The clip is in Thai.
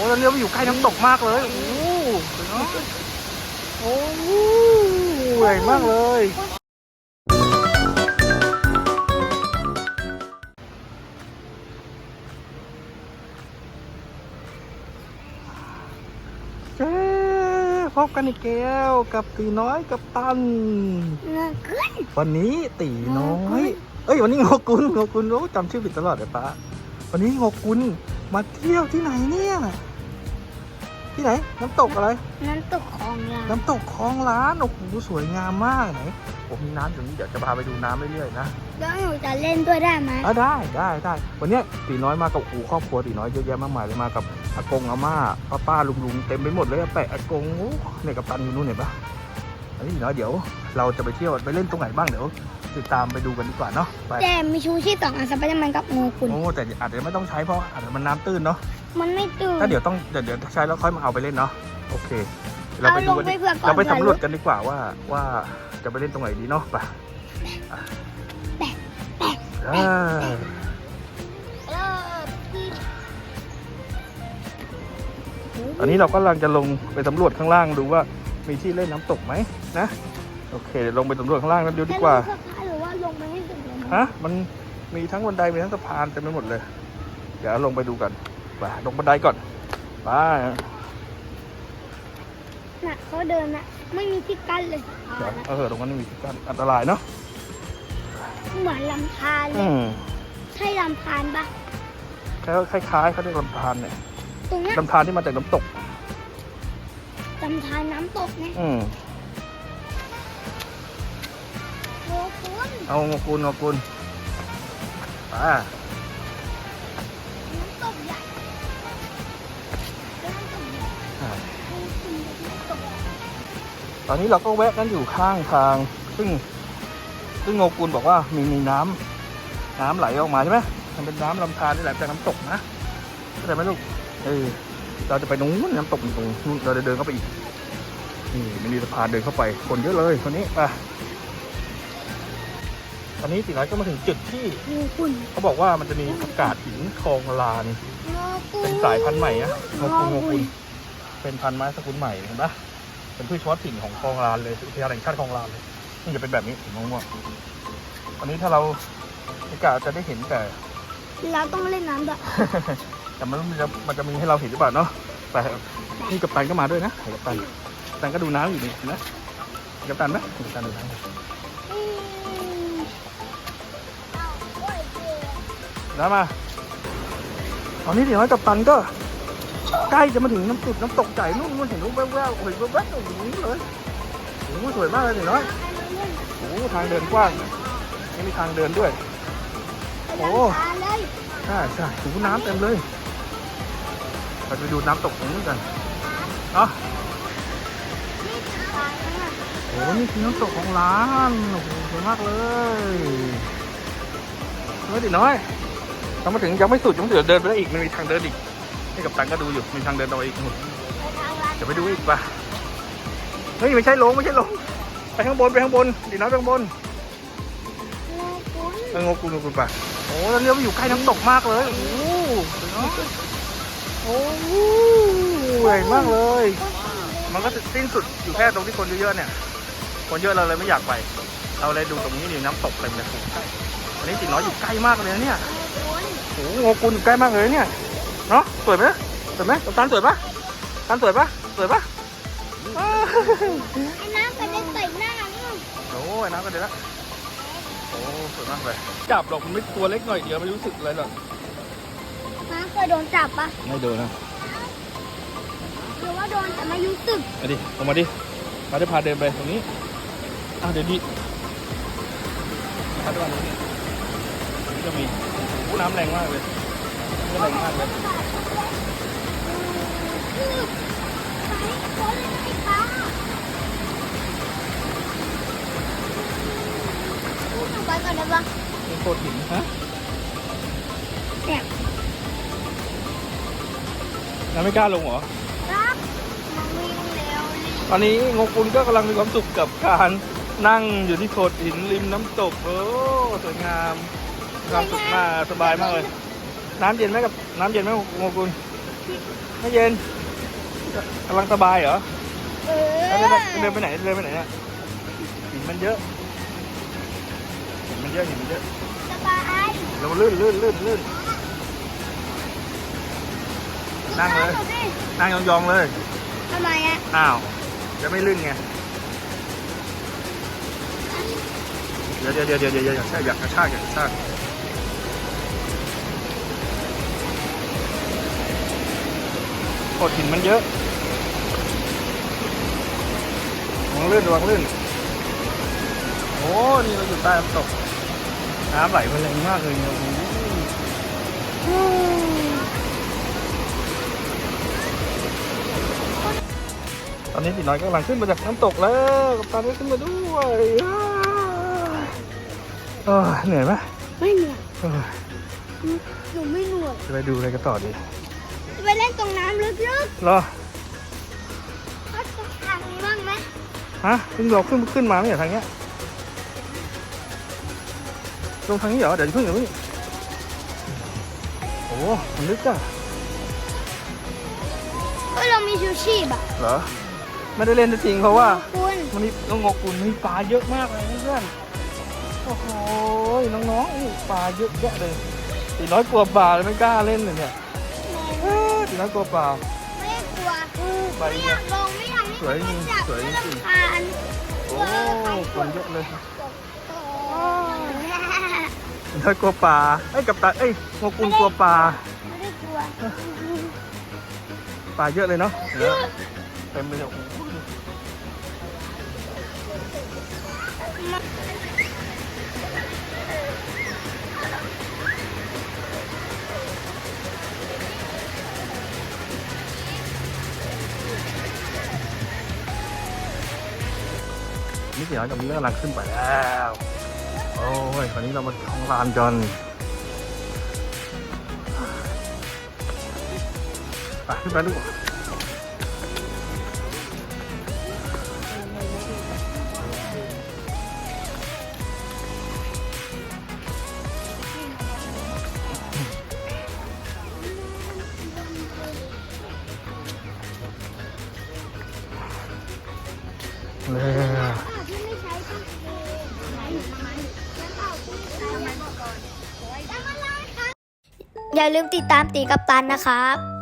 แล้วเนี่ยมันอยู่ใกล้น้ำตกมากเลยโอ้ใหญ่มากเลยพบกันอีกแล้วกับตีน้อยกับตันวันนี้ตีน้อยวันนี้งกุลรู้จำชื่อผิดตลอดเลยป้าวันนี้งกุลมาเที่ยวที่ไหนเนี่ยที่ไหนน้ำตกอะไรน้ำตกคลองล้านน้ำตกคลองล้านโอ้โหสวยงามมากไหนผมมีน้ำอยู่นี่เดี๋ยวจะพาไปดูน้ำเรื่อยๆนะแล้วหนูจะเล่นด้วยได้ไหมได้วันนี้ตีน้อยมากับครอบครัวตีน้อยเยอะแยะมากมายเลยมากับอากงอาม่าป้าลุงเต็มไปหมดเลยแปะอากงเนี่ยกับตันอยู่นู่นเห็นปะอันนี้ตีน้อยเดี๋ยวเราจะไปเที่ยวไปเล่นตรงไหนบ้างเดี๋ยวติดตามไปดูกันดีกว่าเนาะแต่มีชูชีพ2 อันสไปเดอร์แมนกับงูคุณแต่อาจจะไม่ต้องใช้เพราะอาจจะมันน้ำตื้นเนาะมันไม่ตื้นถ้าเดี๋ยวใช้แล้วค่อยมาเอาไปเล่นเนาะโอเคเราไปดูกันเราไปสำรวจกันดีกว่าว่าจะไปเล่นตรงไหนดีเนาะไปอันนี้เราก็กำลังจะลงไปสำรวจข้างล่างดูว่ามีที่เล่นน้ำตกไหมนะโอเคลงไปสำรวจข้างล่างแล้วดูดีกว่าหรือว่าลงไปให้สุดเลยฮะมันมีทั้งบันไดมีทั้งสะพานเต็มไปหมดเลยเดี๋ยวลงไปดูกันไปลงบันไดก่อนไปน่ะเขาเดินนะไม่มีที่กั้นเลยตรงนั้นไม่มีที่กั้นอันตรายเนาะเหมือนลำธารเลยใช่ลำธารปะคล้ายๆเขาเรียกลำธารเนี่ยตรงนี้ลำธารที่มาจากน้ำตกลำธารน้ำตกเนี่ยโง่คุณเอาโง่คุณน้ำตกใหญ่ตอนนี้เราก็แวะกันอยู่ข้างทางซึ่งโงกุลบอกว่ามีน้ำไหลออกมาใช่ไหมมันเป็นน้ำลำธารที่ไหลจากน้ำตกนะเข้าใจไหมลูกเราจะไปนู้นน้ำตกตรงนู้นเราจะเดินเข้าไปอีกนี่มีสะพานเดินเข้าไปคนเยอะเลยคนนี้ตอนนี้ตีน้อยก็มาถึงจุดที่เขาบอกว่ามันจะมีอากาศหินคลองลานเป็นสายพันธุ์ใหม่นะโงกุลเป็นพันธุ์ไม้สกุลใหม่เห็นปะเป็นพืชเฉพาะถิ่นของคลองลานเลยอุทยานแห่งชาติคลองลานเลยนี่จะเป็นแบบนี้สีม่วงๆตอนนี้ถ้าเราโอกาสจะได้เห็นแต่เราต้องเล่นน้ำด้วยแต่มันจะมีให้เราเห็นหรือเปล่าเนาะแต่นี่กัปตันก็มาด้วยนะกัปตันก็ดูน้ำอยู่นี่นะกัปตันไหมกัปตันดูน้ำแล้วมาตอนนี้เดี๋ยวกัปตันก็ใกล้จะมาถึงน้ำตกใจนู่นเห็นรูปแววๆเห็นแวบๆตรงนี้เลยโอ้สวยมากเลยเดี๋ยวน้อยโอ้ทางเดินกว้างนี่มีทางเดินด้วยโอ้ใช่ถูน้ำเต็มเลยเราไปดูน้ำตกตรงนี้กันเนาะโอ้นี่คือน้ำตกของร้านโอ้โหสวยมากเลยไม่ติดน้อยเรามาถึงยังไม่สุดยังเดินไปได้อีกมันมีทางเดินอีกให้กับตันก็ดูอยู่มีทางเดินต่ออีกเดี๋ยวไปดูอีกป่ะเฮ้ยไม่ใช่ลงไปข้างบนดีน้อยไปข้างบนงกุลป่ะโอ้แล้วเนี่ยมันอยู่ใกล้น้ำตกมากเลยโอ้ใหญ่มากเลยมันก็สิ้นสุดอยู่แค่ตรงที่คนเยอะๆเนี่ยคนเยอะเราเลยไม่อยากไปเราเลยดูตรงนี้นี่น้ำตกเต็มเลยอันนี้ตีน้อยอยู่ใกล้มากเลยเนี่ยโอ้งกุลอยู่ใกล้มากเลยเนี่ยเนาะสวยไหมตันสวยปะไอ้น้ำกระเด็นใส่หน้าโอ้ไอ้น้ำกระเด็นละโอ้สวยมากเลยจับหรอกมันไม่ตัวเล็กหน่อยเดียวไม่รู้สึกอะไรหรอกน้ำเคยโดนจับปะไม่โดนนะหรือว่าโดนแต่ไม่รู้สึกมาดิลงมาดิมาได้พาเดินไปตรงนี้เดี๋ยวดิพาเดินตรงนี้จะมีน้ำแรงมากเลยไปก่อนได้ปะเป็นโคตรหินฮะเนี่ยน้ำไม่กล้าลงเหรอครับมันวิ่งเร็วตอนนี้งกุลก็กำลังมีความสุขกับการนั่งอยู่ที่โขดหินริมน้ำตกโอ้สวยงามความสุขมากสบายมากเลยน้ำเย็นไหมงกุล ไม่เย็นกำลังสบายเหรอ เออ เดินไปไหนเนี่ยหินมันเยอะหินมันเยอะ สบาย เราลื่นนั่งเลย ดูสิ นั่งยองๆเลย ทำไมอ่ะ อ้าวจะไม่ลื่นไงเดี๋ยวอยากกระชากโขดหินมันเยอะระวังลื่นโอ้นี่เราอยู่ใต้น้ำตกน้ำไหลมาแรงมากเลยเนี่ยโอ้โหตอนนี้พี่น้อยกำลังขึ้นมาจากน้ำตกแล้วกับตาได้ขึ้นมาด้วยเหนื่อยไหม ไม่เหนื่อย เออ หนูไม่เหนื่อย จะไปดูอะไรกันต่อดี จะไปเล่นตรงน้ำลึก รอ ๆเขาตรงทางนี้บ้างไหม ฮะเพิ่งเราขึ้นมาไม่เหรอทางเนี้ยลงทางนี้เหรอเดี๋ยวเพิ่งโอ้มันลึกอ่ะ เฮ้ยเรามีชูชีพอ่ะ เหรอไม่ได้เล่นจริงเพราะว่า คุณ มันมีน้องงกุลมีปลาเยอะมากเลยเพื่อนโอ้โหน้องๆนี่ปลาเยอะแยะเลยตีน้อยกลัวปลาเลยไม่กล้าเล่นเลยเนี่ยตีน้อยกลัวปลา ไม่กลัว ใบ ไม่อ เนี่ย ยากลงไม่อยากให้ สวยจริง จับ สวยจริง รำคาญ โอ้คนเยอะเลย โอ้ย ตีน้อยกลัวปลากับตางกุลกลัวปลา ไม่ได้กลัว ปลาเยอะเลยเนาะเต็มไปหมดนี่เดี๋ยวจะมีกำลังขึ้นไปแล้วโอ้ยวันนี้เรามาท้องลานกันไปขึ้นไปดูกว่าเลย ที่ไม่ใช้ก็อย่าลืมติดตามตีกับตันนะครับ